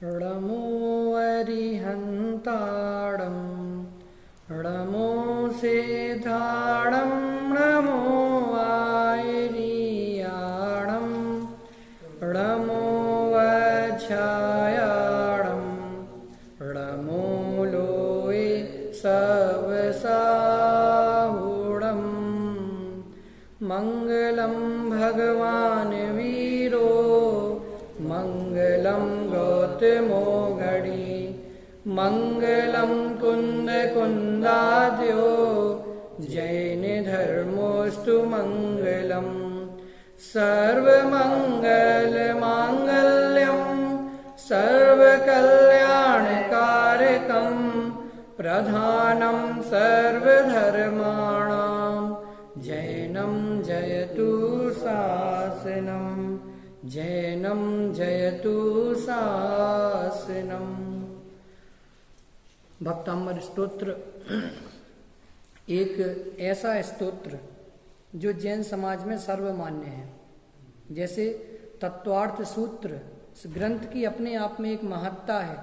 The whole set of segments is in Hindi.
णमो अरिहन्ताणं णमो सेधाणं णमो आयर्याणं णमो वज्रायाणं णमो लोये सवसाहुणं मङ्गलं भगवान् वीरो मङ्गलं गौतमो घड़ी मङ्गलं कुन्दकुन्दाद्यो जैन धर्मोऽस्तु मङ्गलं सर्वमङ्गलमाङ्गल्यं सर्वकल्याणकारकं प्रधानं सर्वधर्माणां जैनं जयतु शासनं जैनं जयतु शासनम। भक्तामर स्तोत्र एक ऐसा स्तोत्र जो जैन समाज में सर्वमान्य है। जैसे तत्वार्थ सूत्र ग्रंथ की अपने आप में एक महत्ता है,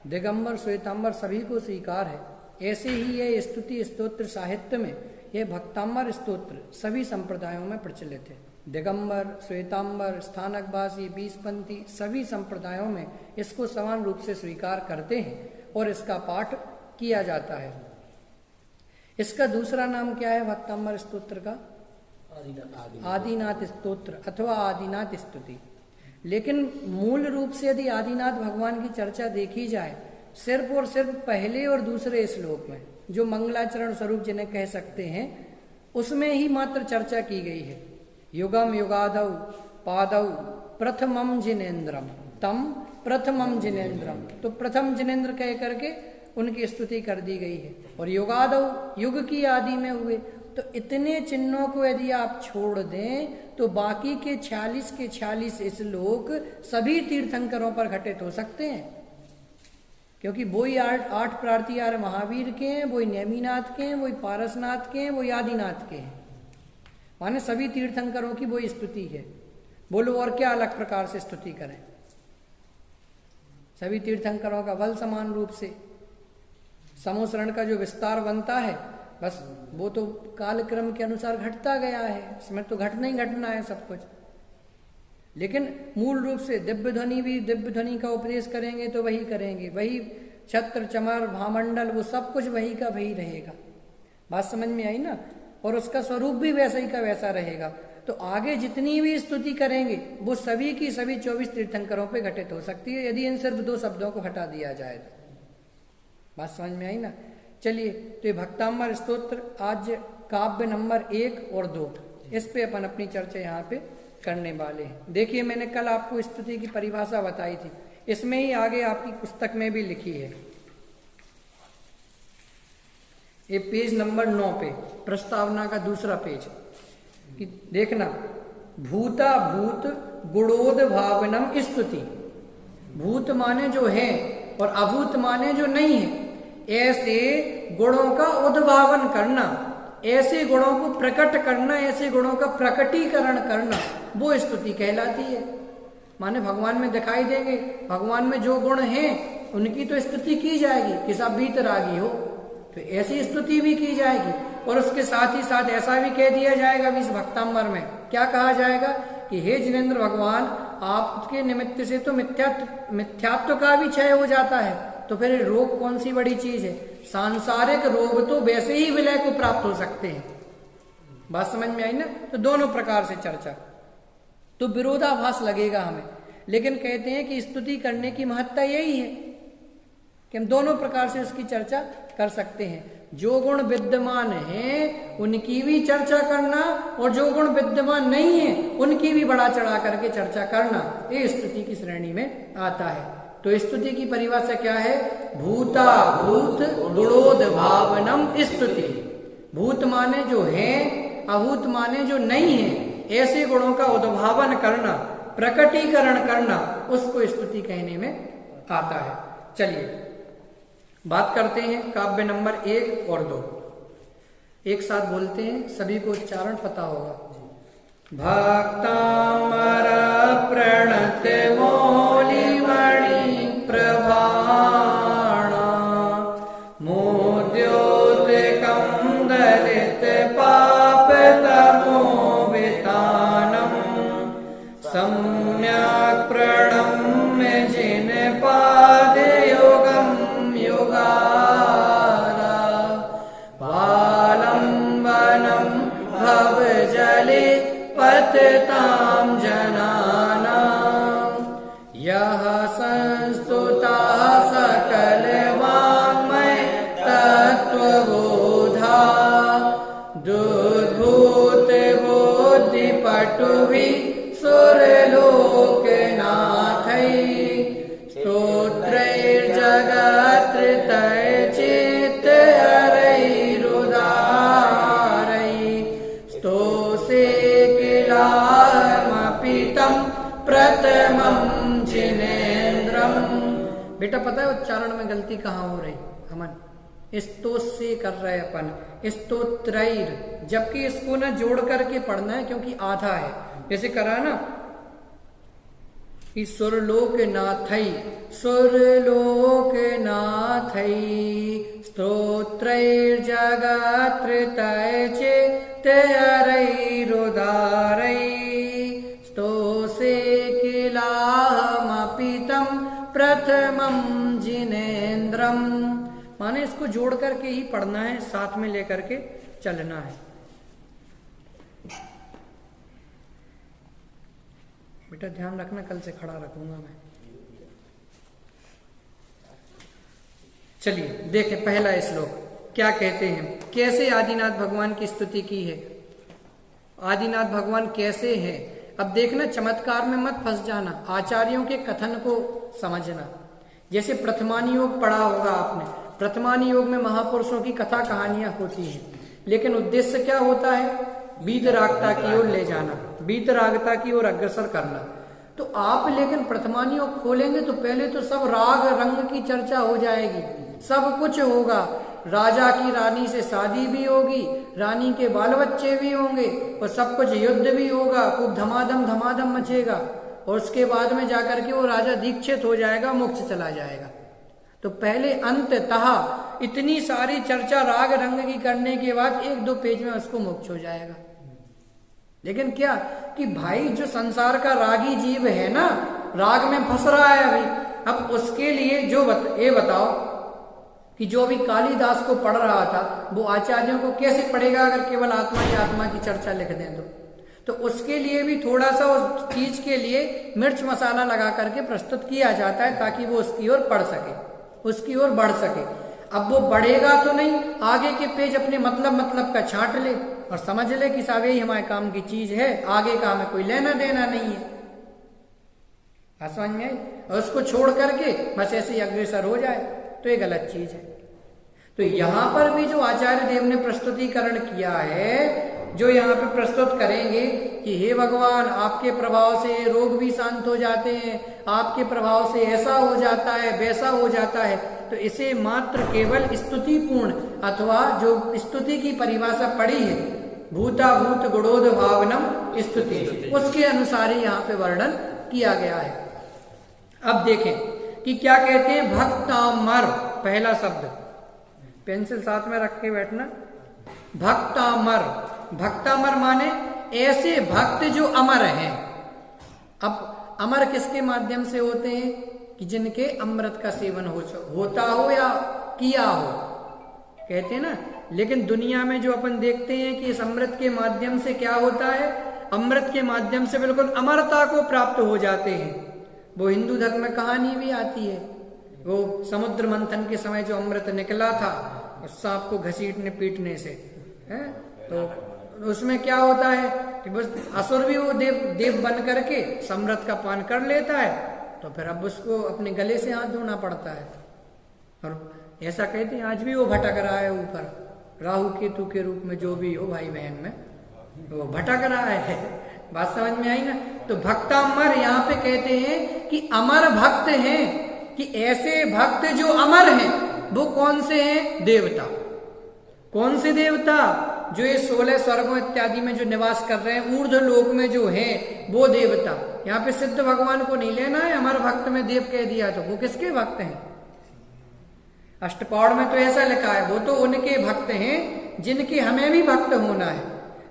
दिगंबर श्वेतांबर सभी को स्वीकार है, ऐसे ही यह स्तुति स्तोत्र साहित्य में यह भक्तामर स्तोत्र सभी संप्रदायों में प्रचलित है। दिगंबर, श्वेतांबर, स्थानकवासी, बीसपंथी सभी संप्रदायों में इसको समान रूप से स्वीकार करते हैं और इसका पाठ किया जाता है। इसका दूसरा नाम क्या है भक्तामर स्तोत्र का? आदिनाथ स्तोत्र अथवा आदिनाथ स्तुति। लेकिन मूल रूप से यदि आदिनाथ भगवान की चर्चा देखी जाए सिर्फ और सिर्फ पहले और दूसरे श्लोक में, जो मंगलाचरण स्वरूप जिन्हें कह सकते हैं, उसमें ही मात्र चर्चा की गई है। युगम युगादौ पादौ प्रथमम जिनेन्द्रम तम प्रथमम जिनेन्द्रम, तो प्रथम जिनेन्द्र कह करके उनकी स्तुति कर दी गई है। और युगादौ युग की आदि में हुए, तो इतने चिन्हों को यदि आप छोड़ दें तो बाकी के 46 श्लोक सभी तीर्थंकरों पर घटित हो सकते हैं, क्योंकि वही 8 प्रार्थियार महावीर के हैं, वही नेमिनाथ के हैं, वही पारसनाथ के हैं, वही आदिनाथ के हैं। माने सभी तीर्थंकरों की वही स्तुति है। बोलो और क्या अलग प्रकार से स्तुति करें? सभी तीर्थंकरों का बल समान रूप से, समोसरण का जो विस्तार बनता है बस वो तो कालक्रम के अनुसार घटता गया है, इसमें तो घटना ही घटना है सब कुछ। लेकिन मूल रूप से दिव्य ध्वनि भी दिव्य ध्वनि का उपदेश करेंगे तो वही करेंगे, वही छत्र चमर भामंडल वो सब कुछ वही का वही रहेगा। बात समझ में आई ना? और उसका स्वरूप भी वैसा ही का वैसा रहेगा। तो आगे जितनी भी स्तुति करेंगे वो सभी की सभी 24 तीर्थंकरों पे घटित हो सकती है, यदि इन सिर्फ 2 शब्दों को हटा दिया जाए तो। बात समझ में आई ना? चलिए, तो ये भक्तामर स्तोत्र आज काव्य नंबर 1 और 2 इस पे अपन अपनी चर्चा यहाँ पे करने वाले हैं। देखिए, मैंने कल आपको स्तुति की परिभाषा बताई थी, इसमें ही आगे आपकी पुस्तक में भी लिखी है। ये पेज नंबर 9 पे प्रस्तावना का दूसरा पेज कि देखना, भूता भूत गुणोद भावनम स्तुति। भूत माने जो है और अभूत माने जो नहीं है, ऐसे गुणों का उद्भावन करना, ऐसे गुणों को प्रकट करना, ऐसे गुणों का प्रकटीकरण करना, वो स्तुति कहलाती है। माने भगवान में दिखाई देंगे, भगवान में जो गुण हैं उनकी तो स्तुति की जाएगी कि सब भीतरागी हो, तो ऐसी स्तुति भी की जाएगी। और उसके साथ ही साथ ऐसा भी कह दिया जाएगा इस भक्तांबर में, क्या कहा जाएगा कि हे जिनेन्द्र भगवान, आपके निमित्त से तो मिथ्यात्व का भी क्षय हो जाता है, तो फिर रोग कौन सी बड़ी चीज है? सांसारिक रोग तो वैसे ही विलय को प्राप्त हो सकते हैं। बात समझ में आई ना? तो दोनों प्रकार से चर्चा, तो विरोधाभास लगेगा हमें, लेकिन कहते हैं कि स्तुति करने की महत्ता यही है कि हम दोनों प्रकार से उसकी चर्चा कर सकते हैं। जो गुण विद्यमान हैं उनकी भी चर्चा करना, और जो गुण विद्यमान नहीं है उनकी भी बढ़ा चढ़ा करके चर्चा करना, ये स्तुति की श्रेणी में आता है। तो स्तुति की परिभाषा क्या है? भूता भूत गुणोद भावनम स्तुति। भूत माने जो है, अभूत माने जो नहीं है, ऐसे गुणों का उद्भावन करना, प्रकटीकरण करना, उसको स्तुति कहने में आता है। चलिए बात करते हैं काव्य नंबर 1 और 2। एक साथ बोलते हैं, सभी को उच्चारण पता होगा। भक्तामर प्रणत मौलिमणि प्रभु सम्यक् प्रणम्य जिन पाद योगम योगारा वालंबनम भव जले पततां जनानां यः संस्तुता सकल वाङ्मय तत्त्वबोधा दुर्भूत बुद्धि पटुवि सुरलोकनाथै स्तोत्रैर्जगत्त्रय चित्त हरैरुदारै स्तोषे किलामपि तं प्रथमं जिनेन्द्रम। बेटा पता है उच्चारण में गलती कहाँ हो रही अमन? स्तोष से कर रहे अपन स्तोत्रैर, जबकि इसको ना जोड़ करके पढ़ना है क्योंकि आधा है। जैसे करा ना कि सुरलोकनाथै सुरलोकनाथै स्तोत्रैर्जगत्त्रय चित्तहरैरुदारै स्तोषे किलाहमपि तं प्रथमं जिनेन्द्रम। माने इसको जोड़ करके ही पढ़ना है, साथ में लेकर के चलना है। बेटा ध्यान रखना, कल से खड़ा रखूंगा मैं। चलिए देखें पहला श्लोक क्या कहते हैं, कैसे आदिनाथ भगवान की स्तुति की है। आदिनाथ भगवान कैसे हैं? अब देखना, चमत्कार में मत फंस जाना, आचार्यों के कथन को समझना। जैसे प्रथमानी योग पढ़ा होगा आपने, प्रथमानी योग में महापुरुषों की कथा कहानियां होती हैं, लेकिन उद्देश्य क्या होता है? वीतरागता की ओर ले जाना, वीतरागता की ओर अग्रसर करना। तो आप लेकिन प्रथमानी योग खोलेंगे तो पहले तो सब राग रंग की चर्चा हो जाएगी, सब कुछ होगा। राजा की रानी से शादी भी होगी, रानी के बाल बच्चे भी होंगे, और सब कुछ युद्ध भी होगा, खूब धमाधम मचेगा, और उसके बाद में जाकर के वो राजा दीक्षित हो जाएगा, मोक्ष चला जाएगा। तो पहले अंततः इतनी सारी चर्चा राग रंग की करने के बाद 1-2 पेज में उसको मोक्ष हो जाएगा। लेकिन क्या कि भाई जो संसार का रागी जीव है ना, राग में फंस रहा है अभी, अब उसके लिए ये बताओ कि जो अभी कालिदास को पढ़ रहा था वो आचार्यों को कैसे पढ़ेगा अगर केवल आत्मा ही आत्मा की चर्चा लिख दें तो उसके लिए भी थोड़ा सा उस चीज के लिए मिर्च मसाला लगा करके प्रस्तुत किया जाता है ताकि वो उसकी ओर पढ़ सके, उसकी ओर बढ़ सके। अब वो बढ़ेगा तो नहीं, आगे के पेज अपने मतलब का छांट ले और समझ ले कि साहब यही हमारे काम की चीज है, आगे का हमें कोई लेना देना नहीं है। समझ में आई? और उसको छोड़ करके बस ऐसे ही अग्रसर हो जाए तो ये गलत चीज है। तो यहां पर भी जो आचार्य देव ने प्रस्तुतिकरण किया है, जो यहाँ पे प्रस्तुत करेंगे कि हे भगवान आपके प्रभाव से रोग भी शांत हो जाते हैं, आपके प्रभाव से ऐसा हो जाता है वैसा हो जाता है, तो इसे मात्र केवल स्तुति पूर्ण अथवा जो स्तुति की परिभाषा पड़ी है भूता भूत गुणोद भावनम स्तुति, उसके अनुसार ही यहाँ पे वर्णन किया गया है। अब देखें कि क्या कहते हैं भक्तामर, पहला शब्द पेंसिल साथ में रख के बैठना। भक्तामर, भक्तामर माने ऐसे भक्त जो अमर हैं। अब अमर किसके माध्यम से होते हैं? कि जिनके अमृत का सेवन होता हो या किया हो, कहते हैं ना। लेकिन दुनिया में जो अपन देखते हैं कि इस अमृत के माध्यम से क्या होता है, अमृत के माध्यम से बिल्कुल अमरता को प्राप्त हो जाते हैं। वो हिंदू धर्म में कहानी भी आती है, वो समुद्र मंथन के समय जो अमृत निकला था उस सांप को घसीटने पीटने से है, तो उसमें क्या होता है कि बस असुर भी वो देव बन करके अमृत का पान कर लेता है, तो फिर अब उसको अपने गले से हाथ धोना पड़ता है। और ऐसा कहते हैं आज भी वो भटक रहा है ऊपर, राहु केतु के रूप में जो भी हो भाई बहन में वो भटक रहा है। बात समझ में आई ना? तो भक्तामर यहाँ पे कहते हैं कि अमर भक्त हैं, कि ऐसे भक्त जो अमर हैं। वो कौन से हैं? देवता। कौन से देवता? जो ये 16 स्वर्गों इत्यादि में जो निवास कर रहे हैं, ऊर्ध्व लोक में जो हैं वो देवता। यहाँ पे सिद्ध भगवान को नहीं लेना है, अमर भक्त में देव कह दिया तो वो किसके भक्त हैं? अष्टपौड़ में तो ऐसा लिखा है, वो तो उनके भक्त हैं जिनके हमें भी भक्त होना है।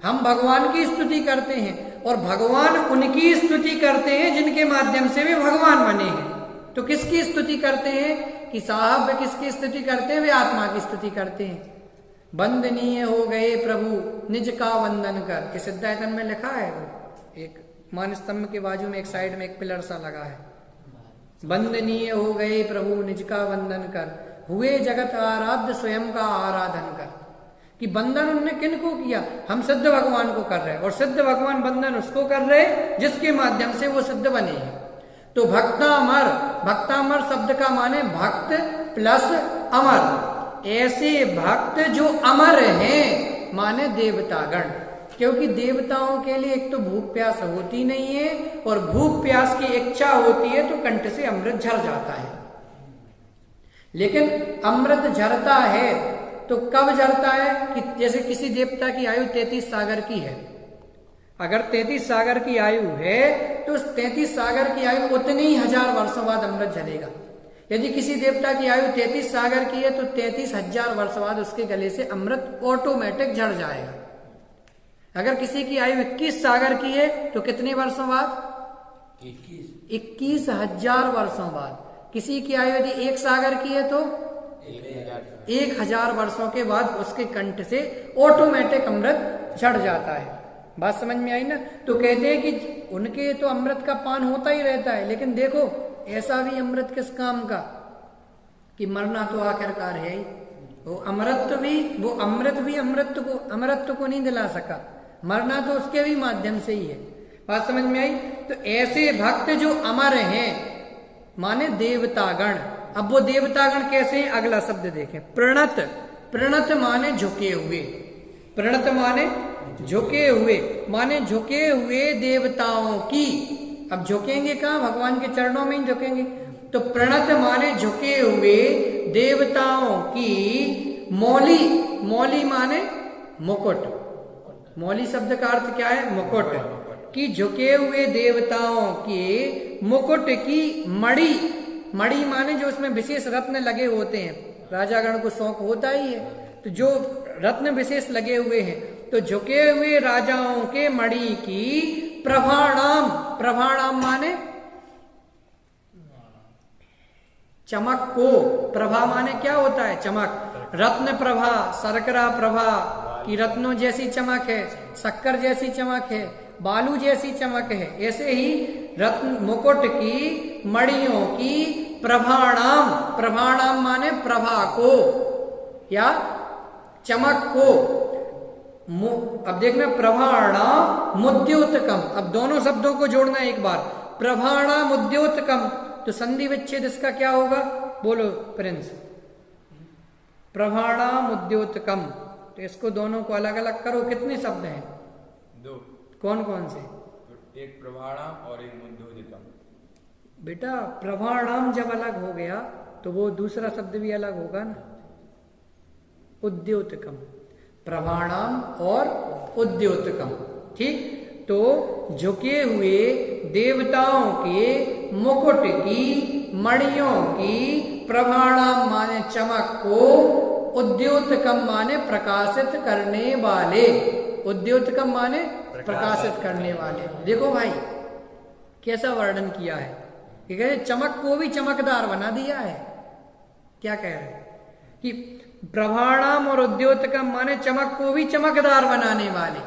हम भगवान की स्तुति करते हैं, और भगवान उनकी स्तुति करते हैं जिनके माध्यम से वे भगवान बने हैं। तो किसकी स्तुति करते हैं कि साहब वे किसकी स्तुति करते हैं? वे आत्मा की स्तुति करते हैं। वंदनीय हो गए प्रभु निज का वंदन कर, ये सिद्धायतन में लिखा है। एक मान स्तंभ के बाजू में एक साइड में एक पिलर सा लगा है, वंदनीय हो गए प्रभु निज का वंदन कर, हुए जगत आराध्य स्वयं का आराधन कर। कि वंदन उनने किन को किया? हम सिद्ध भगवान को कर रहे हैं, और सिद्ध भगवान वंदन उसको कर रहे हैं जिसके माध्यम से वो सिद्ध बने हैं। तो भक्तामर, भक्तामर शब्द का माने भक्त प्लस अमर। ऐसे भक्त जो अमर हैं माने देवतागण, क्योंकि देवताओं के लिए एक तो भूख प्यास होती नहीं है, और भूख प्यास की इच्छा होती है तो कंठ से अमृत झर जाता है। लेकिन अमृत झरता है तो कब झरता है? कि जैसे किसी देवता की आयु 33 सागर की है, अगर 33 सागर की आयु है तो उस 33 सागर की आयु उतनी ही 1000 वर्षों बाद अमृत झरेगा। यदि किसी देवता की आयु 33 सागर की है तो 33,000 वर्ष बाद उसके गले से अमृत ऑटोमेटिक झड़ जाएगा। अगर किसी की आयु 21 सागर की है तो कितने वर्षों बाद? 21,000 वर्षों बाद। किसी की आयु यदि 1 सागर की है तो 1000 वर्षों के बाद उसके कंठ से ऑटोमेटिक अमृत झड़ जाता है। बात समझ में आई ना? तो कहते हैं कि उनके तो अमृत का पान होता ही रहता है, लेकिन देखो ऐसा भी अमृत किस काम का कि मरना तो आखिरकार है ही। वो अमृत भी अमृत को नहीं दिला सका, मरना तो उसके भी माध्यम से ही है। बात समझ में आई? तो ऐसे भक्त जो अमर हैं माने देवतागण। अब वो देवतागण कैसे हैं? अगला शब्द देखें, प्रणत। प्रणत माने झुके हुए, प्रणत माने झुके हुए, माने झुके हुए देवताओं की। अब झुकेंगे कहाँ? भगवान के चरणों में ही झुकेंगे। तो प्रणत माने झुके हुए देवताओं की। मौली, मौली माने मुकुट। मौली शब्द का अर्थ क्या है? मुकुट। कि झुके हुए देवताओं के मुकुट की मणि। मणि माने जो उसमें विशेष रत्न लगे होते हैं, राजागण को शौक होता ही है, तो जो रत्न विशेष लगे हुए हैं, तो झुके हुए राजाओं के मणि की प्रभाणाम। प्रभाणाम माने चमक को। प्रभा माने क्या होता है? चमक। रत्न प्रभा, शर्करा प्रभा की रत्नों जैसी चमक है, शक्कर जैसी चमक है, बालू जैसी चमक है। ऐसे ही रत्न मुकुट की मणियों की प्रभाणाम। प्रभाणाम माने प्रभा को या चमक को। अब देखना, प्रभाणाम मुद्योतकम। अब दोनों शब्दों को जोड़ना एक बार, प्रभाणाम मुद्योतकम। तो संधि विच्छेद इसका क्या होगा? बोलो प्रिंस। प्रभाणाम उद्योतकम। तो इसको दोनों को अलग अलग करो। कितने शब्द हैं? 2। कौन कौन से? एक प्रभाणाम और एक मुद्योतकम। बेटा प्रभाणाम जब अलग हो गया तो वो दूसरा शब्द भी अलग होगा ना, उद्योतकम। प्रभाणाम और उद्योतकम, ठीक। तो झुके हुए देवताओं के मुकुट की मणियों की प्रभाणाम माने चमक को, उद्योतकम माने प्रकाशित करने वाले। उद्योतकम माने प्रकाशित करने वाले। देखो भाई कैसा वर्णन किया है कि कहते चमक को भी चमकदार बना दिया है। क्या कह रहे कि प्रभाणाम और उद्योतकम माने चमक को भी चमकदार बनाने वाले,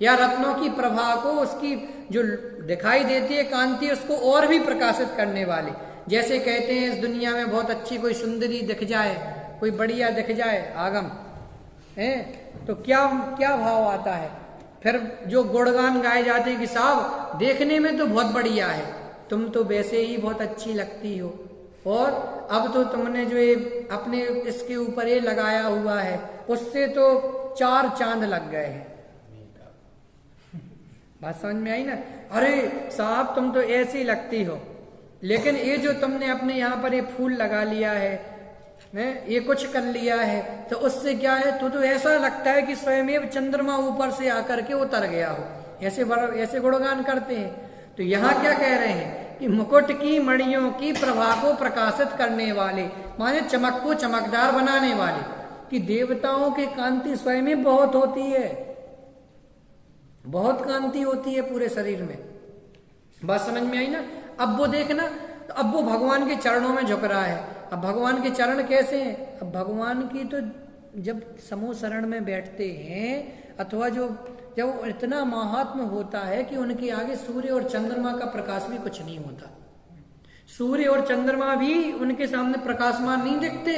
या रत्नों की प्रभा को, उसकी जो दिखाई देती है कांति, उसको और भी प्रकाशित करने वाले। जैसे कहते हैं इस दुनिया में बहुत अच्छी कोई सुंदरी दिख जाए, कोई बढ़िया दिख जाए आगम है, तो क्या क्या भाव आता है? फिर जो गुणगान गाए जाते हैं कि साहब देखने में तो बहुत बढ़िया है, तुम तो वैसे ही बहुत अच्छी लगती हो, और अब तो तुमने जो ये अपने इसके ऊपर ये लगाया हुआ है उससे तो 4 चांद लग गए हैं। बात समझ में आई ना? अरे साहब तुम तो ऐसी लगती हो, लेकिन ये जो तुमने अपने यहाँ पर ये फूल लगा लिया है, ये कुछ कर लिया है, तो उससे क्या है, तो ऐसा लगता है कि स्वयं चंद्रमा ऊपर से आकर के उतर गया हो। ऐसे गुणगान करते हैं। तो यहाँ क्या कह रहे हैं कि मुकुट की मणियों की प्रभा को प्रकाशित करने वाले, माने चमक को चमकदार बनाने वाले। कि देवताओं की कांति स्वयं बहुत होती है, बहुत कांति होती है पूरे शरीर में। बात समझ में आई ना? अब वो देखना, तो अब वो भगवान के चरणों में झुक रहा है। अब भगवान के चरण कैसे हैं? अब भगवान की तो जब समूह शरण में बैठते हैं, अथवा जब इतना महात्म होता है कि उनके आगे सूर्य और चंद्रमा का प्रकाश भी कुछ नहीं होता। सूर्य और चंद्रमा भी उनके सामने प्रकाशमान नहीं दिखते।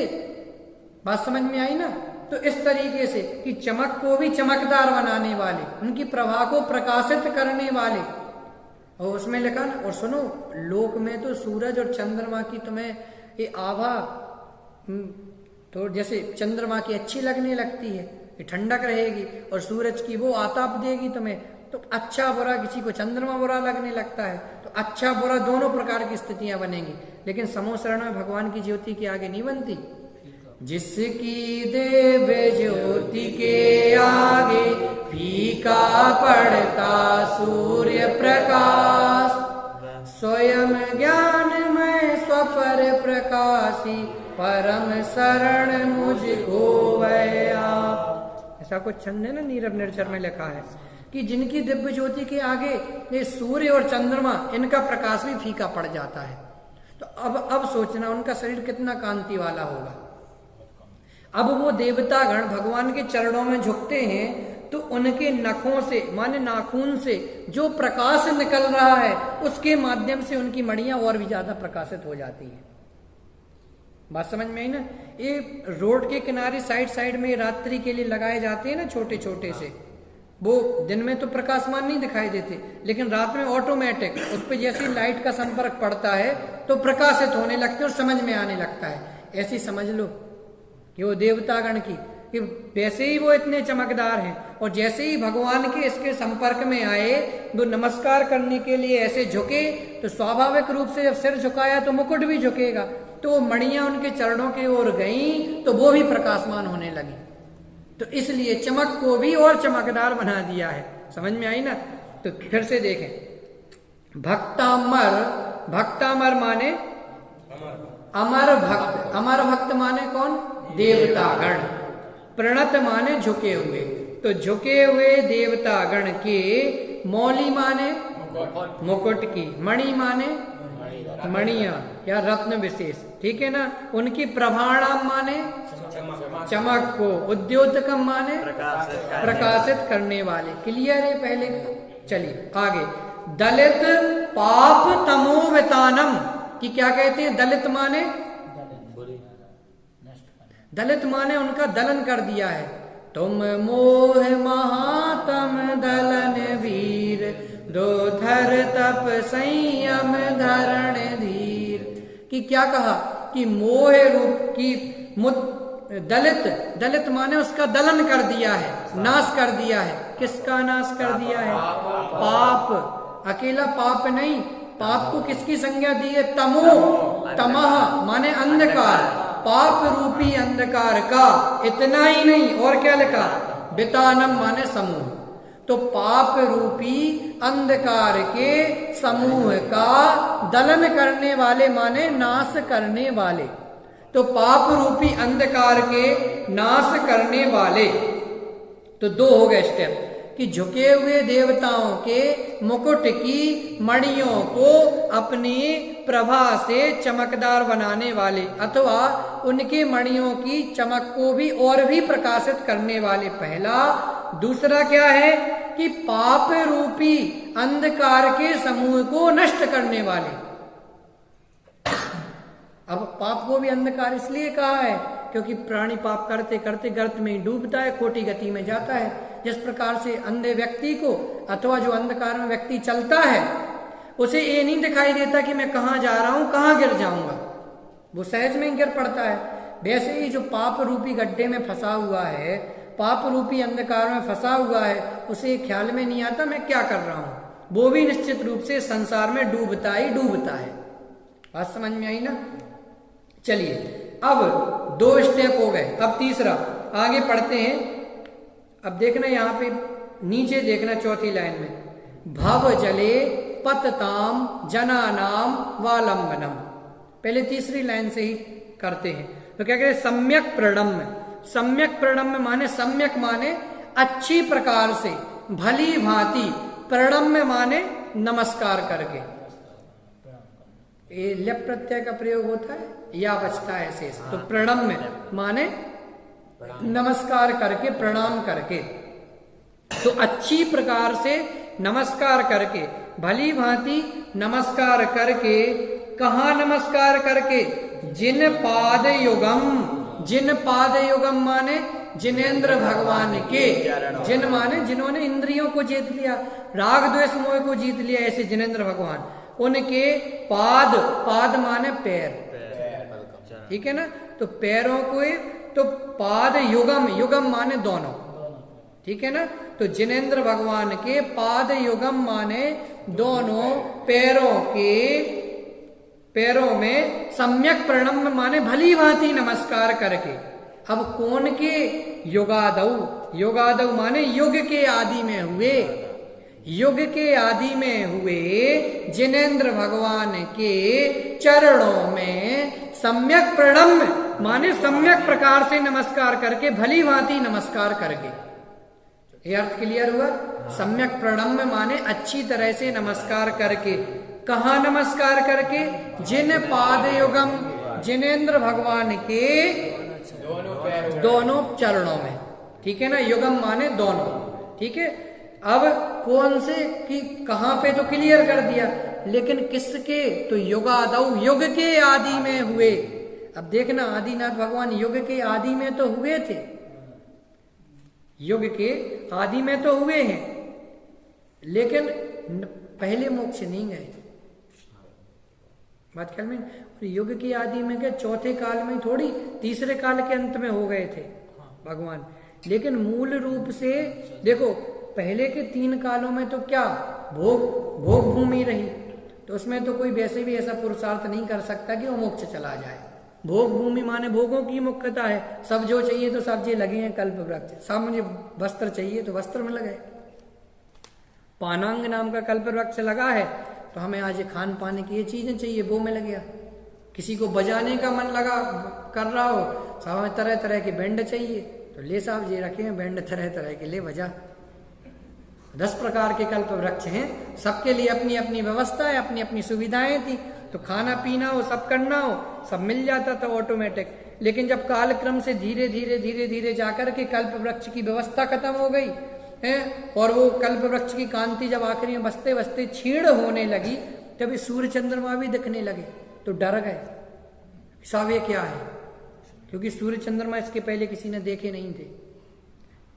बात समझ में आई ना? तो इस तरीके से कि चमक को भी चमकदार बनाने वाले, उनकी प्रभा को प्रकाशित करने वाले। और उसमें लिखा ना, और सुनो, लोक में तो सूरज और चंद्रमा की तुम्हें ये आभा तो जैसे चंद्रमा की अच्छी लगने लगती है, ये ठंडक रहेगी, और सूरज की वो आताप देगी तुम्हें, तो अच्छा बुरा, किसी को चंद्रमा बुरा लगने लगता है, तो अच्छा बुरा दोनों प्रकार की स्थितियां बनेंगी। लेकिन समूह शरण में भगवान की ज्योति के आगे नहीं बनती। जिसकी दिव्य ज्योति के आगे फीका पड़ता सूर्य प्रकाश, स्वयं ज्ञानमय स्वपर प्रकाशी, परम शरण मुझको वै आप। ऐसा कुछ छंद है ना, नीरव निर्झर में लिखा है कि जिनकी दिव्य ज्योति के आगे ये सूर्य और चंद्रमा, इनका प्रकाश भी फीका पड़ जाता है। तो अब सोचना उनका शरीर कितना कांति वाला होगा। अब वो देवतागण भगवान के चरणों में झुकते हैं, तो उनके नखों से, माने नाखून से जो प्रकाश निकल रहा है, उसके माध्यम से उनकी मणियां और भी ज्यादा प्रकाशित हो जाती हैं। बात समझ में आई ना? ये रोड के किनारे साइड में रात्रि के लिए लगाए जाते हैं ना, छोटे छोटे से, वो दिन में तो प्रकाशमान नहीं दिखाई देते, लेकिन रात में ऑटोमेटिक उस पर जैसे लाइट का संपर्क पड़ता है तो प्रकाशित होने लगते हैं और समझ में आने लगता है। ऐसी समझ लो कि वो देवतागण की, कि वैसे ही वो इतने चमकदार हैं, और जैसे ही भगवान के इसके संपर्क में आए, वो नमस्कार करने के लिए ऐसे झुके, तो स्वाभाविक रूप से जब सिर झुकाया तो मुकुट भी झुकेगा, तो मणियां उनके चरणों की ओर गईं, तो वो भी प्रकाशमान होने लगी। तो इसलिए चमक को भी और चमकदार बना दिया है। समझ में आई ना? तो फिर से देखें, भक्तामर माने अमर भक्त, अमर भक्त माने कौन? देवतागण। प्रणत माने झुके हुए, तो झुके हुए देवतागण के मौली माने मुकुट की, मणि माने मणिया या रत्न विशेष, ठीक है ना? उनकी प्रभाणाम माने चमक को, उद्योतकम माने प्रकाशित करने वाले। क्लियर है? पहले चलिए आगे। दलित पाप तमोवितानम कि क्या कहते हैं? दलित माने, दलित माने उनका दलन कर दिया है। तुम मोह महातम दलन वीर, दो धर तप संयम धरण धीर। कि क्या कहा कि मोह रूप की दलित, दलित माने उसका दलन कर दिया है, नाश कर दिया है। किसका नाश कर दिया है? पाप। अकेला पाप नहीं, पाप को किसकी संज्ञा दी है? तमो, तमह माने अंधकार, पाप रूपी अंधकार का। इतना ही नहीं, और क्या लिखा? वितानम माने समूह। तो पाप रूपी अंधकार के समूह का दलन करने वाले माने नाश करने वाले। तो पाप रूपी अंधकार के नाश करने वाले। तो दो हो गए स्टेप, कि झुके हुए देवताओं के मुकुट की मणियों को अपनी प्रभा से चमकदार बनाने वाले, अथवा उनके मणियों की चमक को भी और भी प्रकाशित करने वाले, पहला। दूसरा क्या है कि पाप रूपी अंधकार के समूह को नष्ट करने वाले। अब पाप को भी अंधकार इसलिए कहा है क्योंकि प्राणी पाप करते करते गर्त में डूबता है, खोटी गति में जाता है। जिस प्रकार से अंधे व्यक्ति को, अथवा जो अंधकार में व्यक्ति चलता है, उसे ये नहीं दिखाई देता कि मैं कहाँ जा रहा हूं, कहाँ गिर जाऊंगा, वो सहज में गिर पड़ता है। वैसे ही जो पाप रूपी गड्ढे में फंसा हुआ है, पाप रूपी अंधकार में फंसा हुआ है, उसे ख्याल में नहीं आता मैं क्या कर रहा हूं, वो भी निश्चित रूप से संसार में डूबता ही डूबता है। बात समझ में आई ना? चलिए, अब दो स्टेप हो गए, अब तीसरा आगे पढ़ते हैं। अब देखना यहाँ पे नीचे देखना, चौथी लाइन में, भव जले पतताम जनानाम वालंबनम। पहले तीसरी लाइन से ही करते हैं। तो क्या कहते हैं? सम्यक प्रणम्य। सम्यक प्रणम्य माने, सम्यक माने अच्छी प्रकार से, भली भांति प्रणम्य माने नमस्कार करके। ये ल्यप प्रत्यय का प्रयोग होता है या बचता है शेष, तो प्रणम्य माने नमस्कार करके, प्रणाम करके। तो अच्छी प्रकार से नमस्कार करके, भली भांति नमस्कार करके, कहाँ नमस्कार करके? जिन पाद युगम माने जिनेन्द्र भगवान के, जिन माने जिन्होंने इंद्रियों को जीत लिया, राग द्वेष मोह को जीत लिया, ऐसे जिनेन्द्र भगवान, उनके पाद माने पैर, ठीक है ना। तो पैरों को, तो पाद युगम माने दोनों, ठीक है ना। तो जिनेन्द्र भगवान के पाद युगम माने दोनों पैरों में सम्यक प्रणम्य माने भली भांति नमस्कार करके। अब कौन के? योगादौ माने युग के आदि में हुए, युग के आदि में हुए जिनेन्द्र भगवान के चरणों में सम्यक प्रणम्य माने सम्यक प्रकार से नमस्कार करके, भली भांति नमस्कार करके। ये अर्थ क्लियर हुआ? सम्यक प्रणम्य माने अच्छी तरह से नमस्कार करके। कहाँ नमस्कार करके? जिन पाद युगम, जिनेन्द्र भगवान के दोनों चरणों में, ठीक है ना। युगम माने दोनों, ठीक है। अब कौन से कि कहाँ पे तो क्लियर कर दिया, लेकिन किसके? तो युगादौ, युग के आदि में हुए। अब देखना, आदिनाथ भगवान युग के आदि में तो हुए थे, युग के आदि में तो हुए हैं, लेकिन पहले मोक्ष नहीं गए। बात ख्याल में? युग के आदि में क्या चौथे काल में थोड़ी, तीसरे काल के अंत में हो गए थे भगवान। लेकिन मूल रूप से देखो, पहले के 3 कालों में तो क्या भोग भूमि रही, तो उसमें तो कोई वैसे भी ऐसा पुरुषार्थ नहीं कर सकता कि वो मोक्ष चला जाए। भोग भूमि माने भोगों की मुख्यता है, सब जो चाहिए तो सब जे लगे हैं कल्प वृक्ष। सब मुझे वस्त्र चाहिए तो वस्त्र में लगे, पानांग नाम का कल्प वृक्ष लगा है, तो हमें आज खान पाने की ये चीजें चाहिए, वो में लग गया। किसी को बजाने का मन लगा कर रहा हो, साहब हमें तरह तरह के बैंड चाहिए, तो ले साहब ये रखे हैं बैंड तरह तरह के, ले बजा। 10 प्रकार के कल्प वृक्ष हैं, सबके लिए अपनी अपनी व्यवस्था है, अपनी अपनी सुविधाएं थी। तो खाना पीना हो, सब करना हो, सब मिल जाता था ऑटोमेटिक। लेकिन जब कालक्रम से धीरे धीरे जाकर के कल्प वृक्ष की व्यवस्था खत्म हो गई है, और वो कल्प वृक्ष की कांति जब आखिरी में बसते बसते क्षीण होने लगी, तभी सूर्य चंद्रमा भी दिखने लगे, तो डर गए, साहब ये क्या है? क्योंकि सूर्य चंद्रमा इसके पहले किसी ने देखे नहीं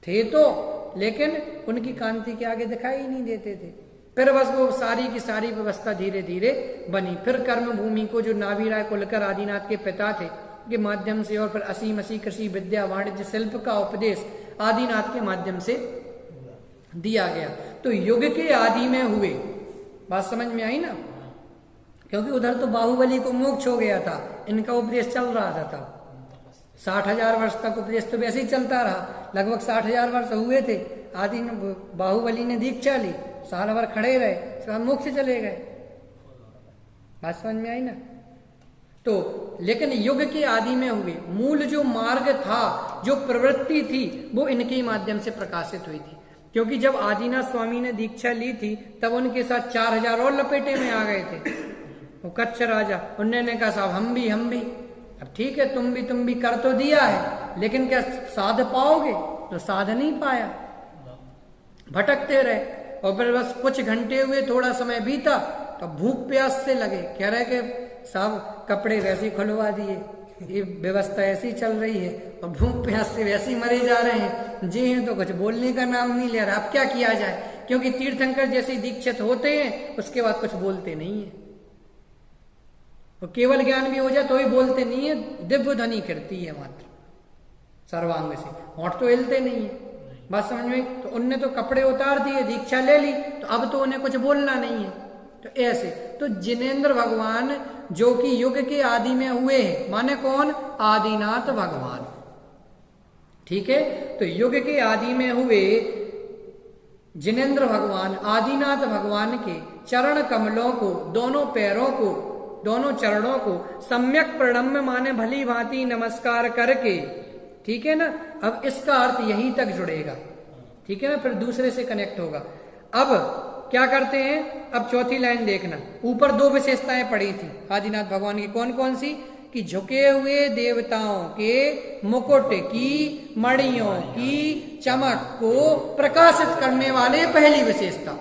थे तो, लेकिन उनकी कांति के आगे दिखाई ही नहीं देते थे। फिर बस वो सारी की सारी व्यवस्था धीरे धीरे बनी। फिर कर्म भूमि को जो नाभीराय कुलकर आदिनाथ के पिता थे के माध्यम से, और फिर असीमसी कृषि विद्या वाणिज्य शिल्प का उपदेश आदिनाथ के माध्यम से दिया गया। तो युग के आदि में हुए, बात समझ में आई ना? क्योंकि उधर तो बाहुबली को मोक्ष हो गया था, इनका उपदेश चल रहा था तब। 60,000 वर्ष तक उपदेश तो वैसे ही चलता रहा, लगभग 60,000 वर्ष हुए थे। आदि बाहुबली ने दीक्षा ली, साल भर खड़े रहे, उसके मोक्ष चले गए। बात समझ में आई ना? तो लेकिन युग के आदि में हुए, मूल जो मार्ग था, जो प्रवृत्ति थी, वो इनके माध्यम से प्रकाशित हुई थी। क्योंकि जब आदिनाथ स्वामी ने दीक्षा ली थी, तब उनके साथ 4,000 और लपेटे में आ गए थे। वो कच्छ राजा, उन्होंने कहा साहब हम भी, अब ठीक है तुम भी कर तो दिया है, लेकिन क्या साध पाओगे? तो साध नहीं पाया, भटकते रहे। और फिर बस कुछ घंटे हुए, थोड़ा समय बीता, तो भूख प्यास से लगे, कह रहे कि साहब कपड़े वैसे ही खुलवा दिए, ये व्यवस्था ऐसी चल रही है, और भूख प्यास से वैसे ही मरे जा रहे हैं जी हैं, तो कुछ बोलने का नाम नहीं ले रहा। अब क्या किया जाए? क्योंकि तीर्थंकर जैसे दीक्षित होते हैं, उसके बाद कुछ बोलते नहीं है, और केवल ज्ञान भी हो जाए तो ही बोलते नहीं है, दिव्य ध्वनि करती है मात्र सर्वांग से, होंठ तो हिलते नहीं है। बात समझ में? तो उनने तो कपड़े उतार दिए, दीक्षा ले ली, तो अब तो उन्हें कुछ बोलना नहीं है। तो ऐसे तो जिनेन्द्र भगवान जो कि युग के आदि में हुए हैं, माने कौन? आदिनाथ भगवान, ठीक है। तो युग के आदि में हुए जिनेन्द्र भगवान आदिनाथ भगवान के चरण कमलों को, दोनों पैरों को, दोनों चरणों को सम्यक प्रणम्य माने भली भांति नमस्कार करके, ठीक है ना। अब इसका अर्थ यहीं तक जुड़ेगा, ठीक है ना, फिर दूसरे से कनेक्ट होगा। अब क्या करते हैं, अब चौथी लाइन देखना, ऊपर दो विशेषताएं पड़ी थी आदिनाथ भगवान की, कौन कौन सी, कि झुके हुए देवताओं के मुकुट की मणियों की चमक को प्रकाशित करने वाले पहली विशेषता,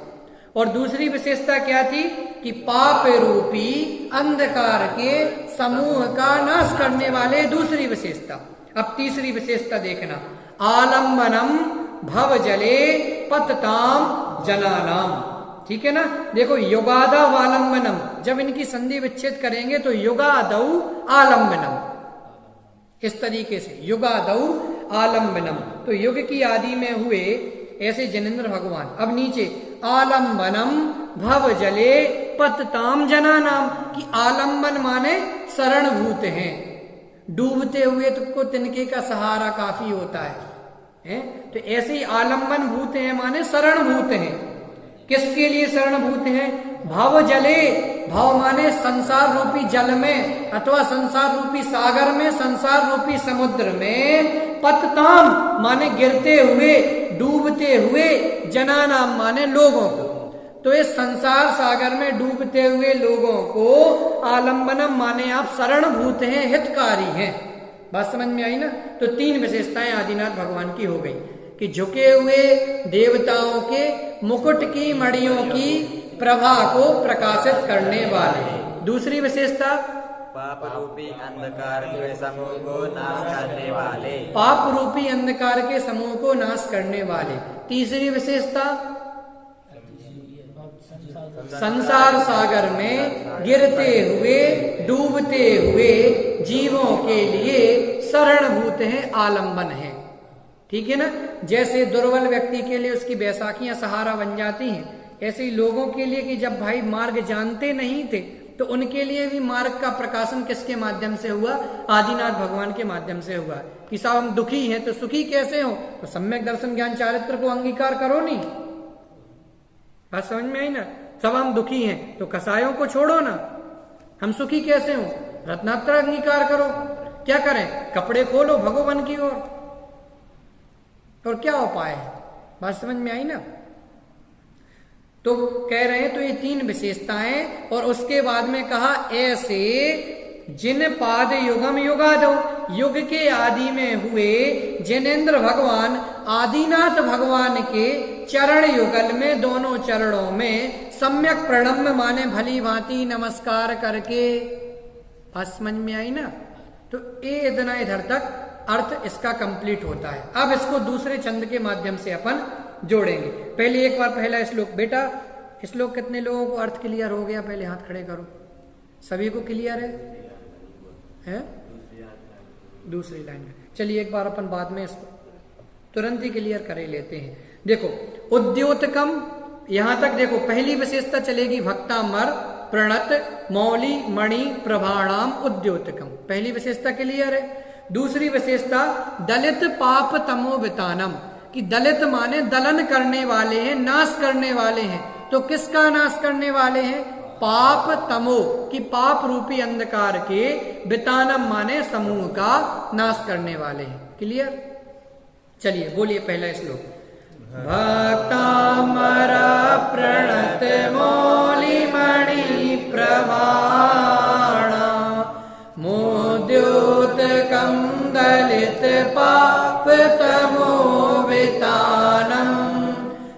और दूसरी विशेषता क्या थी कि पाप रूपी अंधकार के समूह का नाश करने वाले दूसरी विशेषता। अब तीसरी विशेषता देखना, आलम्बनम भव जले पतताम जनानाम, ठीक है ना। देखो युगादा वालंबनम, जब इनकी संधि विच्छेद करेंगे तो युगादौ आलंबनम, इस तरीके से युगादौ आलंबनम, तो युग की आदि में हुए ऐसे जनेंद्र भगवान। अब नीचे आलंबनम भव जले पतताम जनानाम, कि आलंबन माने शरणभूत हैं, डूबते हुए को तिनके का सहारा काफी होता है? तो ऐसे ही आलंबन भूत हैं माने शरणभूत हैं। किसके लिए शरणभूत हैं? भव जले, भव माने संसार रूपी जल में अथवा संसार रूपी सागर में, संसार रूपी समुद्र में, पतताम माने गिरते हुए, डूबते हुए, जनानाम माने लोगों को। तो इस संसार सागर में डूबते हुए लोगों को आलंबनम माने आप शरणभूत हैं, हितकारी हैं। बात समझ में आई ना। तो तीन विशेषताएं आदिनाथ भगवान की हो गई कि झुके हुए देवताओं के मुकुट की मणियों की प्रभा को प्रकाशित करने वाले। दूसरी विशेषता पाप रूपी अंधकार के समूह को नाश करने वाले, पाप रूपी अंधकार के समूह को नाश करने वाले। तीसरी विशेषता संसार सागर में गिरते हुए, डूबते हुए जीवों के लिए शरणभूत है, आलंबन है, ठीक है ना। जैसे दुर्बल व्यक्ति के लिए उसकी बैसाखियां सहारा बन जाती हैं, ऐसे ही लोगों के लिए कि जब भाई मार्ग जानते नहीं थे तो उनके लिए भी मार्ग का प्रकाशन किसके माध्यम से हुआ? आदिनाथ भगवान के माध्यम से हुआ। कि साहब हम दुखी हैं तो सुखी कैसे हो? तो सम्यक दर्शन ज्ञान चारित्र को अंगीकार करो। नहीं बात समझ में आई ना। सब हम दुखी हैं तो कसायों को छोड़ो ना, हम सुखी कैसे हो? रत्नात्र अंगीकार करो। क्या करें? कपड़े खोलो भगवान की ओर, और क्या उपाय है? बात समझ में आई ना। तो कह रहे हैं तो ये तीन विशेषताएं, और उसके बाद में कहा ऐसे जिन पाद युगम युगादो, युग के आदि में हुए जिनेन्द्र भगवान आदिनाथ भगवान के चरण युगल में, दोनों चरणों में सम्यक प्रणम्य माने भली भांति नमस्कार करके। बात समझ में आई ना। तो ये इतना इधर तक अर्थ इसका कंप्लीट होता है। अब इसको दूसरे छंद के माध्यम से अपन जोड़ेंगे। पहले एक बार पहला श्लोक। बेटा श्लोक कितने लोगों को अर्थ क्लियर हो गया? पहले हाथ खड़े करो। सभी को क्लियर है? दूसरी लाइन में चलिए एक बार अपन बाद में इसको तुरंत ही क्लियर कर लेते हैं। देखो उद्योतकम, यहां तक देखो पहली विशेषता चलेगी भक्तामर प्रणत मौली मणि प्रभाणाम उद्योतकम, पहली विशेषता क्लियर है। दूसरी विशेषता दलित पाप तमोवितानम, कि दलित माने दलन करने वाले हैं, नाश करने वाले हैं। तो किसका नाश करने वाले हैं? पाप तमो, कि पाप रूपी अंधकार के, वितानम माने समूह का नाश करने वाले हैं। क्लियर? चलिए बोलिए पहला श्लोक। भक्तामर प्रणत मौली मणि प्रभाण मोद्योतकम दलित पाप तमो वितानम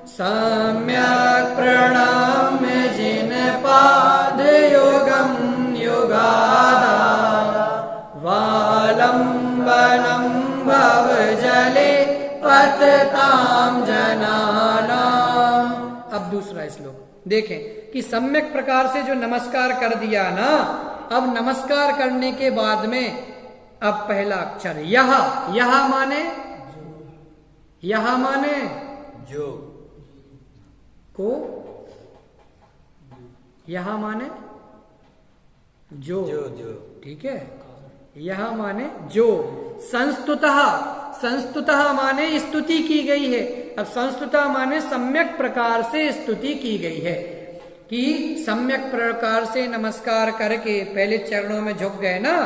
सम्यक प्रणम्य जिन पाद योगम युगादा वालंबनम भव जले पतताम जनानाम। अब दूसरा श्लोक देखें कि सम्यक प्रकार से जो नमस्कार कर दिया ना, अब नमस्कार करने के बाद में अब पहला अक्षर यह माने, यह माने जो को, यह माने जो, ठीक है। यह माने जो। संस्तुतः, संस्तुतः माने स्तुति की गई है। अब संस्तुतः माने सम्यक प्रकार से स्तुति की गई है, कि सम्यक प्रकार से नमस्कार करके पहले चरणों में झुक गए ना,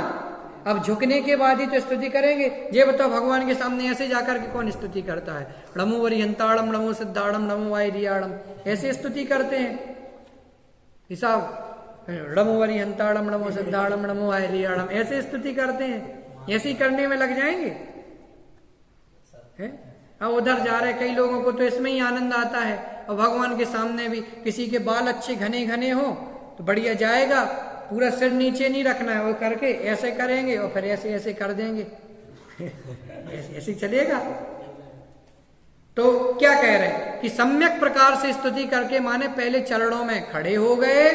अब झुकने के बाद ही तो स्तुति करेंगे। ये बताओ भगवान के सामने ऐसे जाकर के कौन स्तुति करता है? नमो वरिहंताड़म, नमो सिद्धाड़म, नमो वायरियाड़म, ऐसे स्तुति करते हैं हिसाब। नमो वरिहंताड़म, नमो सिद्धाड़म, नमो वायरियाड़म, ऐसे स्तुति करते हैं। ऐसे ही करने में लग जाएंगे हैं? अब उधर जा रहे कई लोगों को तो इसमें ही आनंद आता है। और भगवान के सामने भी किसी के बाल अच्छे घने घने हो तो बढ़िया जाएगा, पूरा सिर नीचे नहीं रखना है, वो करके ऐसे करेंगे और फिर ऐसे ऐसे कर देंगे ऐसे चलेगा। तो क्या कह रहे हैं कि सम्यक प्रकार से स्तुति करके माने पहले चरणों में खड़े हो गए,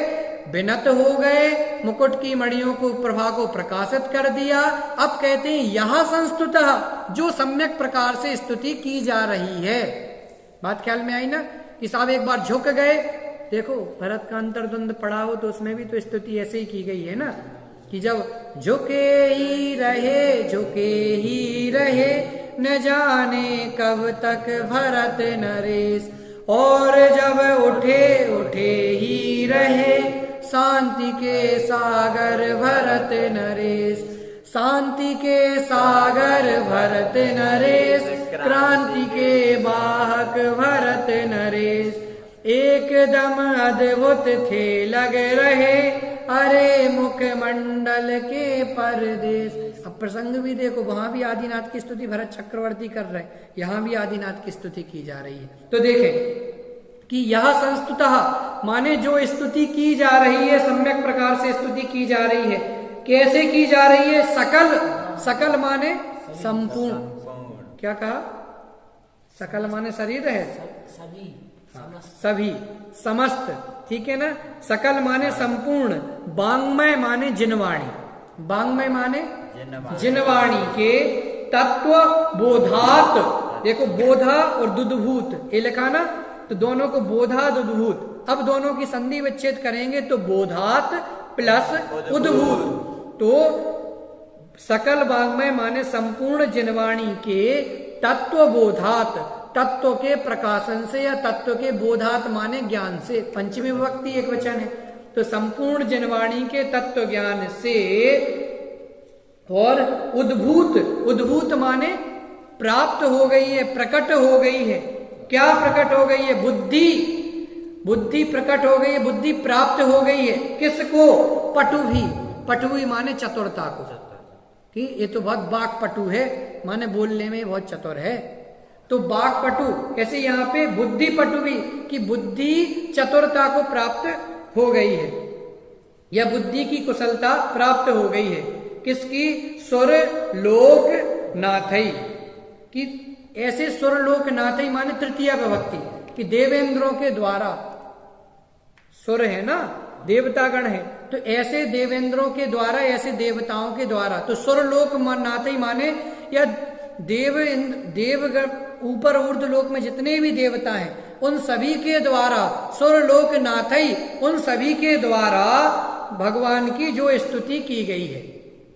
विनत हो गए, मुकुट की मणियों को प्रभा को प्रकाशित कर दिया। अब कहते हैं यह संस्तुतः, जो सम्यक प्रकार से स्तुति की जा रही है। बात ख्याल में आई ना कि साहब एक बार झुक गए। देखो भरत का अंतर्द्वंद पढ़ा हो तो उसमें भी तो स्तुति ऐसे ही की गई है ना कि जब झुके ही रहे न जाने कब तक भरत नरेश, और जब उठे ही रहे शांति के सागर भरत नरेश, शांति के सागर भरत नरेश, क्रांति के वाहक भरत नरेश, एकदम अद्भुत थे लग रहे अरे मुखमंडल के परदेश। अब प्रसंग भी देखो, वहां भी आदिनाथ की स्तुति भरत चक्रवर्ती कर रहे हैं, यहां भी आदिनाथ की स्तुति की जा रही है। तो देखें कि यह संस्तुतः माने जो स्तुति की जा रही है, सम्यक प्रकार से स्तुति की जा रही है। कैसे की जा रही है? सकल माने संपूर्ण। क्या कहा? सकल माने शरीर है, सभी समस्त, ठीक है ना। सकल माने संपूर्ण, वांग्मय माने जिनवाणी, वांग्मय माने जिनवाणी के तत्व बोधात। देखो बोधा और दुधभूत ये लिखा ना, तो दोनों को बोधा दुधभूत। अब दोनों की संधि विच्छेद करेंगे तो बोधात प्लस उद्भूत। तो सकल वांग्मय माने संपूर्ण जिनवाणी के तत्व बोधात, तत्व के प्रकाशन से या तत्व के बोधात माने ज्ञान से, पंचमी विभक्ति एक वचन है। तो संपूर्ण जिनवाणी के तत्व ज्ञान से, और उद्भूत माने प्राप्त हो गई है, प्रकट हो गई है। क्या प्रकट हो गई है? बुद्धि प्रकट हो गई है, बुद्धि प्राप्त हो गई है। किसको? पटुभी माने चतुरता को, कि ये तो बहुत बाकपटु है, माने बोलने में बहुत चतुर है। तो बाकपटु, ऐसे यहाँ पे बुद्धि पटुभी की बुद्धि चतुरता को प्राप्त हो गई है, या बुद्धि की कुशलता प्राप्त हो गई है। किसकी? सुर लोक नाथई कि ऐसे सुर लोक नाथई माने तृतीय विभक्ति कि देवेंद्रों के द्वारा, सुर है ना, देवतागण है, तो ऐसे देवेंद्रों के द्वारा, ऐसे देवताओं के द्वारा। तो सुर लोक नाथई माने या देवगण ऊपर ऊर्ध्व लोक में जितने भी देवता हैं उन सभी के द्वारा, सुर लोक नाथई उन सभी के द्वारा भगवान की जो स्तुति की गई है।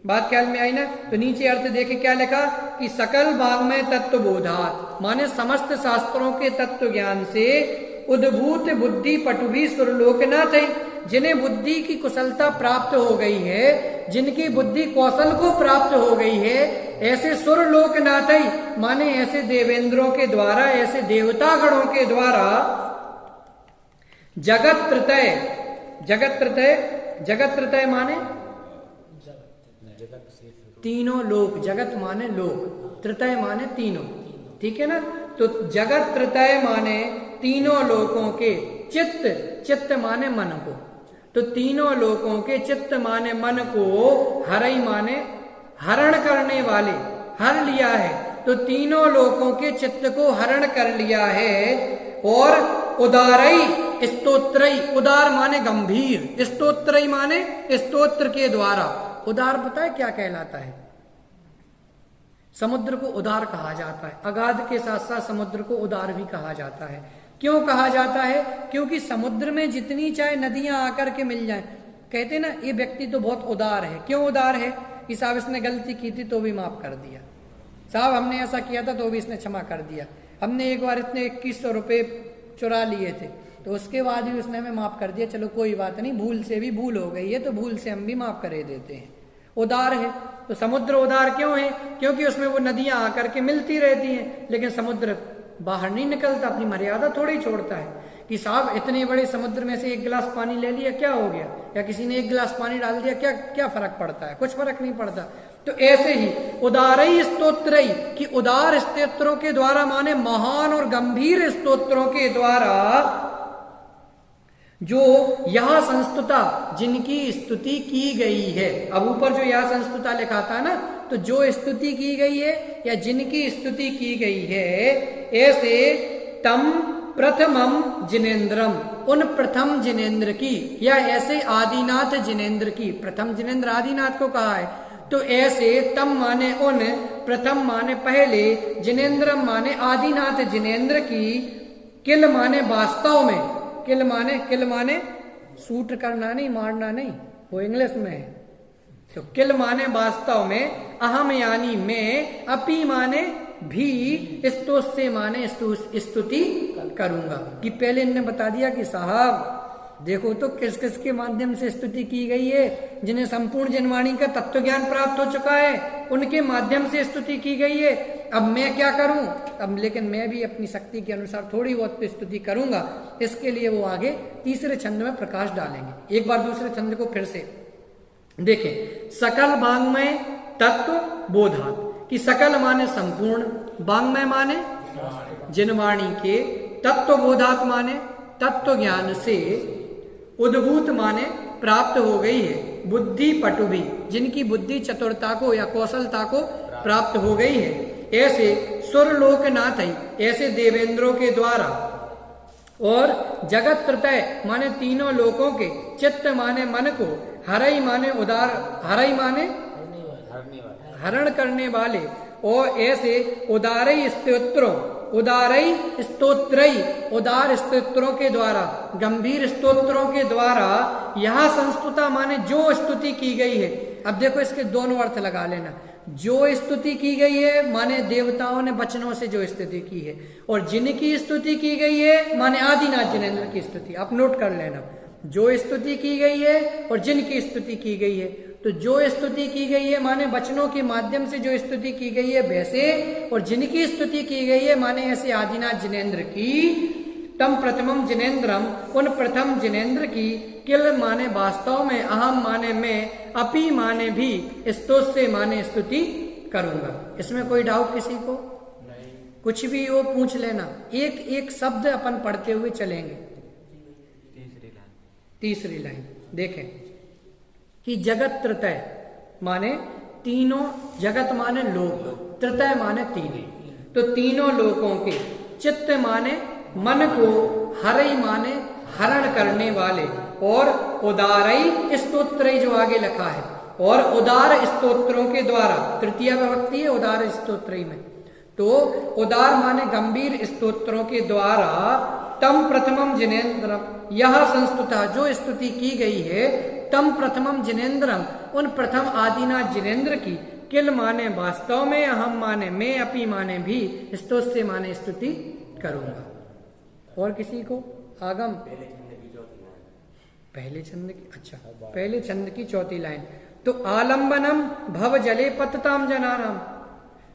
बात ख्याल में आई ना। तो नीचे अर्थ देखे क्या लिखा कि सकल वांग्मय तत्व बोधात माने समस्त शास्त्रों के तत्व ज्ञान से उद्भूत बुद्धि पटुभी सुरलोकनाथई, जिन्हें बुद्धि की कुशलता प्राप्त हो गई है, जिनकी बुद्धि कौशल को प्राप्त हो गई है, ऐसे सुरलोकनाथई माने ऐसे देवेंद्रों के द्वारा, ऐसे देवतागणों के द्वारा जगत प्रत्यय माने तीनों लोक, जगत माने लोक, तृतय माने तीनों, ठीक है ना। तो जगत प्रत्यय माने तीनों लोकों के, चित्त माने मन को, तो तीनों लोकों के चित्त माने मन को, हरई माने हरण करने वाले, हर लिया है। तो तीनों लोकों के चित्त को हरण कर लिया है। और उदारई स्तोत्रई, उदार माने गंभीर, स्तोत्रई माने स्तोत्र के द्वारा। उदार पता है क्या कहलाता है? समुद्र को उदार कहा जाता है, अगाध के साथ साथ समुद्र को उदार भी कहा जाता है। क्यों कहा जाता है? क्योंकि समुद्र में जितनी चाहे नदियां आकर के मिल जाएं, कहते ना ये व्यक्ति तो बहुत उदार है। क्यों उदार है? कि साहब इसने गलती की थी तो भी माफ कर दिया, साहब हमने ऐसा किया था तो भी इसने क्षमा कर दिया, हमने एक बार इतने 2100 रुपये चुरा लिए थे तो उसके बाद भी उसने हमें माफ कर दिया, चलो कोई बात नहीं, भूल से भी भूल हो गई है तो भूल से हम भी माफ करे देते हैं। उदार है। तो समुद्र उदार क्यों है? क्योंकि उसमें वो नदियां आकर के मिलती रहती हैं, लेकिन समुद्र बाहर नहीं निकलता, अपनी मर्यादा थोड़ी छोड़ता है कि साहब इतने बड़े समुद्र में से एक गिलास पानी ले लिया क्या हो गया, या किसी ने एक गिलास पानी डाल दिया क्या क्या फर्क पड़ता है? कुछ फर्क नहीं पड़ता। तो ऐसे ही उदारई स्तोत्रई कि उदार स्तोत्रों के द्वारा माने महान और गंभीर स्तोत्रों के द्वारा जो यह संस्तुता जिनकी स्तुति की गई है। अब ऊपर जो यह संस्तुता लिखा था ना, तो जो स्तुति की गई है या जिनकी स्तुति की गई है, ऐसे तम प्रथमम जिनेन्द्रम उन प्रथम जिनेन्द्र की, या ऐसे आदिनाथ जिनेन्द्र की, प्रथम जिनेन्द्र आदिनाथ को कहा है, तो ऐसे तम माने उन, प्रथम माने पहले, जिनेन्द्रम माने आदिनाथ जिनेन्द्र की, किल माने वास्तव में, किल माने शूट करना नहीं, मारना नहीं, वो इंग्लिश में है। तो किल माने वास्तव में, अहम यानी मैं, अपी माने भी, स्तोष से माने स्तुति करूंगा। कि पहले इन्होंने बता दिया कि साहब देखो तो किस किस के माध्यम से स्तुति की गई है, जिन्हें संपूर्ण जनवाणी का तत्व ज्ञान प्राप्त हो चुका है, उनके माध्यम से स्तुति की गई है। अब मैं क्या करूं? अब लेकिन मैं भी अपनी शक्ति के अनुसार थोड़ी बहुत स्तुति करूंगा। इसके लिए वो आगे तीसरे छंद में प्रकाश डालेंगे। एक बार दूसरे छंद को फिर से देखें। सकल वांग्मय तत्व बोधात कि सकल माने संपूर्ण, वांग्मय माने जनवाणी के, तत्व बोधात माने तत्व ज्ञान से, उद्भूत माने प्राप्त हो गई है, बुद्धि पटुभी जिनकी बुद्धि चतुरता को या कौशलता को प्राप्त हो गई है, ऐसे सुरलोकनाथ है, ऐसे देवेंद्रों के द्वारा, और जगत त्रतय माने तीनों लोकों के, चित्त माने मन को, हरई माने उदार, हरई माने हरण करने वाले, और ऐसे उदारई स्तोत्रों, उदारई स्तोत्रई उदार स्तोत्रों के द्वारा, गंभीर स्तोत्रों के द्वारा, यह संस्तुता माने जो स्तुति की गई है। अब देखो इसके दोनों अर्थ लगा लेना। जो स्तुति की गई है माने देवताओं ने वचनों से जो स्तुति की है, और जिनकी स्तुति की गई है माने आदिनाथ जिनेन्द्र की स्तुति। आप नोट कर लेना, जो स्तुति की गई है और जिनकी स्तुति की गई है। तो जो स्तुति की गई है माने वचनों के माध्यम से जो स्तुति की गई है वैसे, और जिनकी स्तुति की गई है माने ऐसे आदिनाथ जिनेन्द्र की, तम प्रथमम जिनेन्द्रम उन प्रथम जिनेन्द्र की, किल माने वास्तव में, अहम माने मैं, अपी माने भी, स्तोष से माने स्तुति करूंगा। इसमें कोई डाउट किसी को? नहीं। कुछ भी वो पूछ लेना, एक एक शब्द अपन पढ़ते हुए चलेंगे। तीसरी लाइन देखें कि जगत त्रतय माने तीनों, जगत माने लोक, त्रतय माने तीन, तो तीनों लोकों के, चित्त माने मन को, हरई माने हरण करने वाले, और उदारई स्तोत्रई जो आगे लिखा है, और उदार स्तोत्रों के द्वारा, तृतीय विभक्ति है उदार स्तोत्रई में, तो उदार माने गंभीर स्तोत्रों के द्वारा, तम प्रथमम जिनेन्द्रम यह संस्तुता जो स्तुति की गई है, तम प्रथमम जिनेन्द्रम उन प्रथम आदिनाथ जिनेन्द्र की, किल माने वास्तव में, अहम माने मैं, अपी माने भी, स्तोष से माने स्तुति करूंगा। और किसी को? आगम पहले छंद की, अच्छा पहले छंद की चौथी लाइन, तो आलम्बनम भव जले पतताम जनानाम।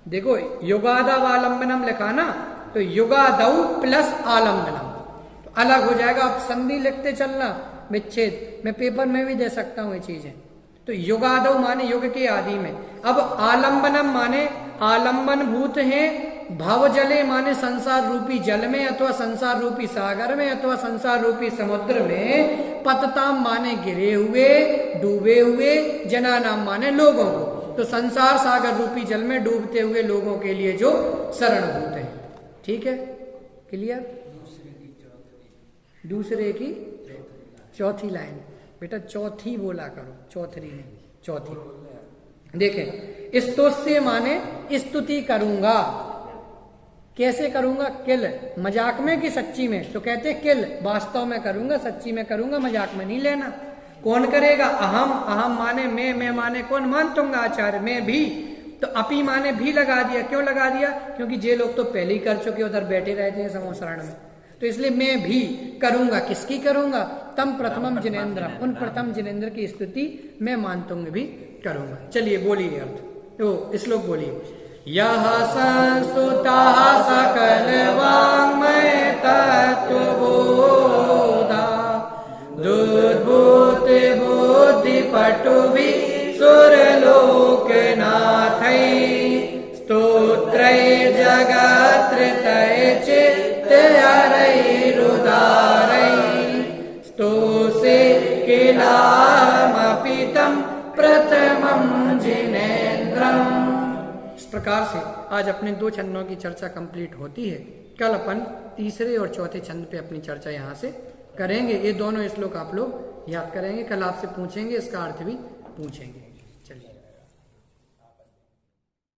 देखो युगादव आलम्बनम लिखा ना, तो युगादव प्लस आलम्बनम तो अलग हो जाएगा। आप संधि लिखते चलना, विच्छेद मैं पेपर में भी दे सकता हूँ ये चीजें। तो युगादव माने युग के आदि में। अब आलम्बनम माने आलम्बन भूत है, भव जले माने संसार रूपी जल में, अथवा संसार रूपी सागर में, अथवा संसार रूपी समुद्र में, पतताम माने गिरे हुए, डूबे हुए, जनानाम माने लोगों को, तो संसार सागर रूपी जल में डूबते हुए लोगों के लिए जो शरणभूत है। ठीक है, क्लियर? दूसरे की चौथी लाइन, बेटा चौथी बोला करो, चौथी नहीं, चौथी। देखें, स्तोष से माने स्तुति करूंगा। कैसे करूंगा? किल, मजाक में कि सच्ची में? तो कहते किल, वास्तव में करूंगा, सच्ची में करूंगा, मजाक में नहीं लेना। कौन करेगा? अहम, अहम माने मैं माने कौन? मानतुंगा आचार्य, मैं भी। तो अपी माने भी लगा दिया। क्यों लगा दिया? क्योंकि जे लोग तो पहले ही कर चुके, उधर बैठे रहते हैं समूह शरण में, तो इसलिए मैं भी करूंगा। किसकी करूंगा? तम प्रथमम जिनेन्द्र उन प्रथम जिनेन्द्र की स्तुति मैं मानतुंग भी करूंगा। चलिए बोलिए अर्थ, तो श्लोक बोलिए। यह संस्तुता सकल वाङ्मय तत्त्वबोधा दुर्भूत बुद्धि पटुभि सुरलोकनाथै स्तोत्रै जगत्त्रय चित्तहरैरुदारै स्तोषे किलामपि तं प्रथमं जिनेन्द्रम्। इस प्रकार से आज अपने 2 छंदों की चर्चा कंप्लीट होती है। कल अपन तीसरे और चौथे छंद पे अपनी चर्चा यहाँ से करेंगे। ये दोनों श्लोक आप लोग याद करेंगे, कल आपसे पूछेंगे, इसका अर्थ भी पूछेंगे।